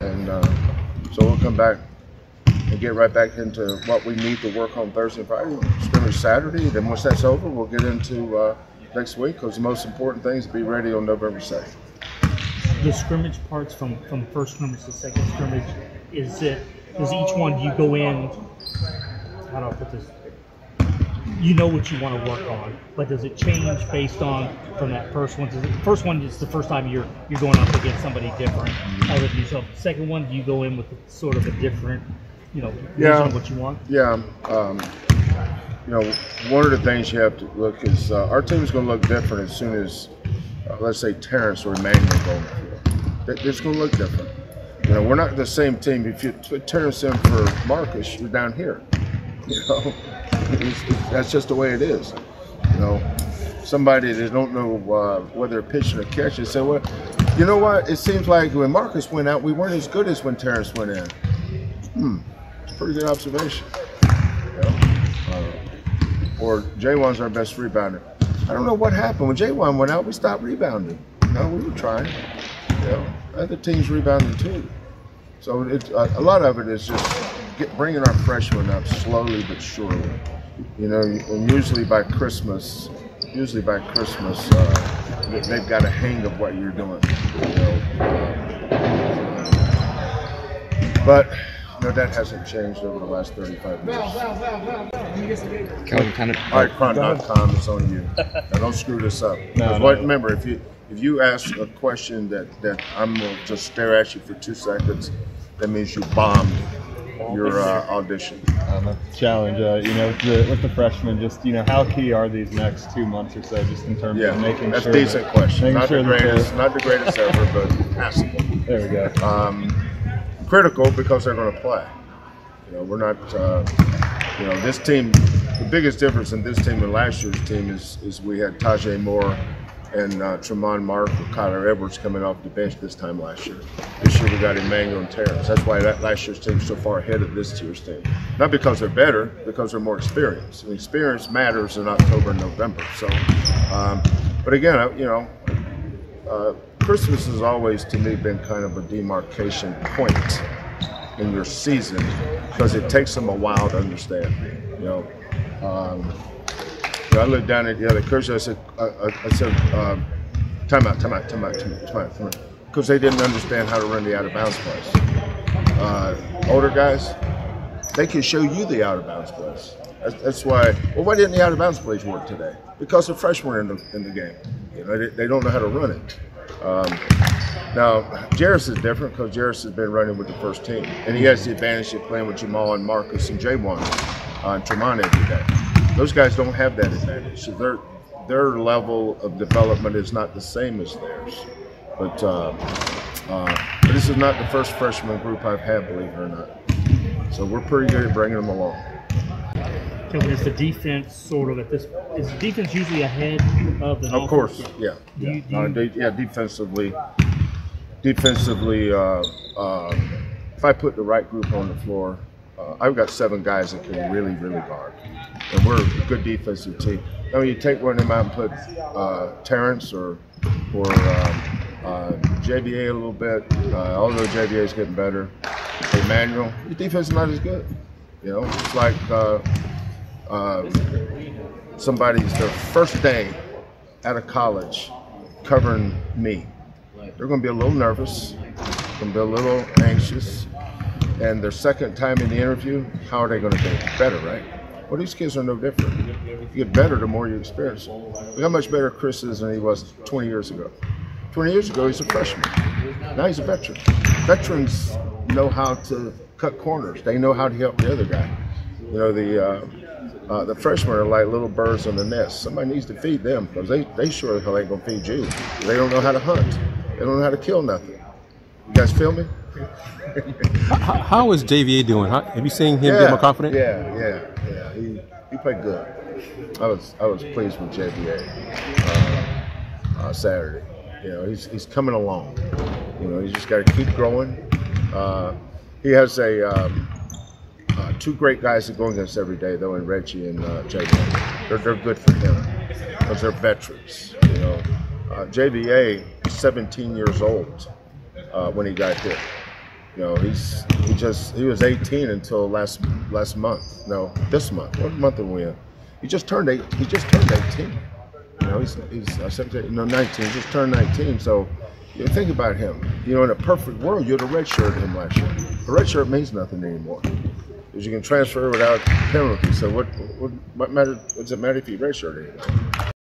And so we'll come back and get right back into what we need to work on Thursday and Friday, scrimmage Saturday. Then once that's over, we'll get into next week, because the most important thing is to be ready on November 2nd. The scrimmage parts from first scrimmage to second scrimmage, does each one, you go in, how do I put this? You know what you want to work on, but does it change based on from that first one? The first one is the first time you're going up against somebody different other than yourself. The second one, do you go in with sort of a different, vision of what you want? Yeah. One of the things you have to look is our team is going to look different as soon as, let's say, Terrence or Emmanuel go on the field. It's going to look different. We're not the same team. If you put Terrence in for Marcus, you're down here. That's just the way it is. Somebody that don't know whether they're pitching or catching say, well, you know what? It seems like when Marcus went out, we weren't as good as when Terrence went in. It's a pretty good observation. Or J1's our best rebounder. I don't know what happened. When J1 went out, we stopped rebounding. We were trying. Other teams rebounding too. So a lot of it is just bringing our freshmen up slowly but surely. And usually by Christmas, they've got a hang of what you're doing. But that hasn't changed over the last 35 years. Kelvin, All right, Cron.com, it's on you. Now, don't screw this up. Remember, if you ask a question that I'm going to just stare at you for 2 seconds, that means you bombed your audition. Challenge, with the freshmen, just how key are these next 2 months or so, just in terms of making that's sure? That's a decent question. Not the greatest ever, but passable. There we go. Critical because they're going to play. We're not. This team. The biggest difference in this team and last year's team is we had Tajay Moore and Tremont Mark or Kyler Edwards coming off the bench this time last year. This year we got Emmanuel and Terrence. That's why that last year's team is so far ahead of this year's team. Not because they're better, because they're more experienced. And experience matters in October and November. So, but again, Christmas has always, to me, been kind of a demarcation point in your season because it takes them a while to understand. I looked down at the other coach. I said, time out. Because they didn't understand how to run the out-of-bounds plays. Older guys, they can show you the out-of-bounds plays. That's why. Well, why didn't the out-of-bounds plays work today? Because the freshmen were in the game. They don't know how to run it. Now, Jarris is different because Jarris has been running with the first team, and he has the advantage of playing with Jamal and Marcus and J1 and Tremont every day. Those guys don't have that advantage. So their level of development is not the same as theirs. But this is not the first freshman group I've had, believe it or not. So we're pretty good at bringing them along. Kelvin, is the defense sort of is the defense usually ahead of the offense? Of course, yeah. Defensively, if I put the right group on the floor, I've got 7 guys that can really, really guard. And we're a good defensive team. Now, you take one of them out and put Terrence or JVA a little bit, although JVA is getting better. Emmanuel, the defense is not as good. It's like somebody's their first day out of college covering me. They're going to be a little nervous, going to be a little anxious, and their second time in the interview, how are they going to do? Better, right? Well, these kids are no different. You get better the more you experience. Look how much better Chris is than he was 20 years ago. 20 years ago, he's a freshman. Now he's a veteran. Veterans know how to cut corners. They know how to help the other guy. The freshmen are like little birds on the nest. Somebody needs to feed them because they sure the hell ain't going to feed you. They don't know how to hunt. They don't know how to kill nothing. You guys feel me? How is JVA doing? Have you seen him get more confident? Yeah. He played good. I was pleased with JVA Saturday. He's coming along. He's just got to keep growing. He has 2 great guys to go against every day, though, in Reggie and JVA. They're good for him because they're veterans. JVA is 17 years old when he got hit. You know, he was 18 until last month. No, this month. What month are we in? He just turned 18. You know, he's 17, no, 19. Just turned 19. So you think about him. You know, in a perfect world, you'd have redshirted him last year. A red shirt means nothing anymore, because you can transfer without penalty. So what matter? Does it matter if you redshirt anymore?